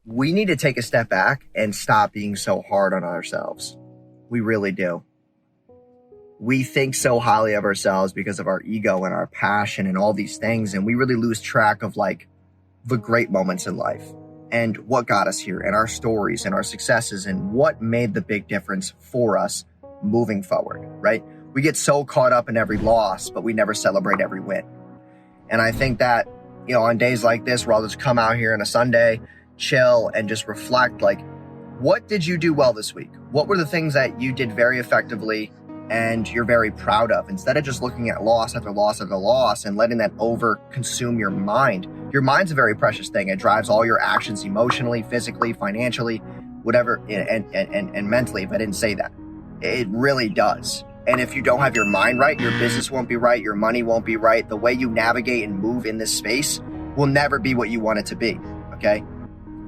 we need to take a step back and stop being so hard on ourselves. We really do. We think so highly of ourselves because of our ego and our passion and all these things, and we really lose track of like the great moments in life and what got us here and our stories and our successes and what made the big difference for us moving forward, right? We get so caught up in every loss, but we never celebrate every win. And I think that, on days like this where I'll just come out here on a Sunday, chill, and just reflect, like, what did you do well this week? What were the things that you did very effectively and you're very proud of? Instead of just looking at loss after loss after loss and letting that over consume your mind. Your mind's a very precious thing. It drives all your actions emotionally, physically, financially, whatever, and mentally, if I didn't say that. It really does. And if you don't have your mind right, your business won't be right, your money won't be right. The way you navigate and move in this space will never be what you want it to be, okay?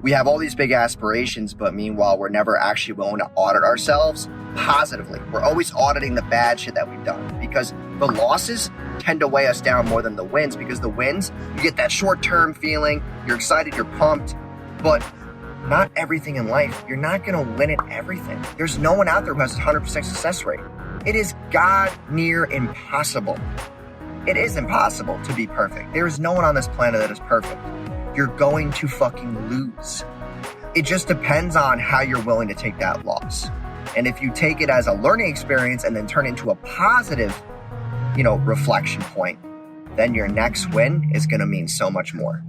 We have all these big aspirations, but meanwhile, we're never actually willing to audit ourselves positively. We're always auditing the bad shit that we've done because the losses tend to weigh us down more than the wins, because the wins, you get that short-term feeling, you're excited, you're pumped, but not everything in life. You're not going to win at everything. There's no one out there who has a 100% success rate. It is God near impossible. It is impossible to be perfect. There is no one on this planet that is perfect. You're going to fucking lose. It just depends on how you're willing to take that loss. And if you take it as a learning experience and then turn it into a positive, reflection point, then your next win is going to mean so much more.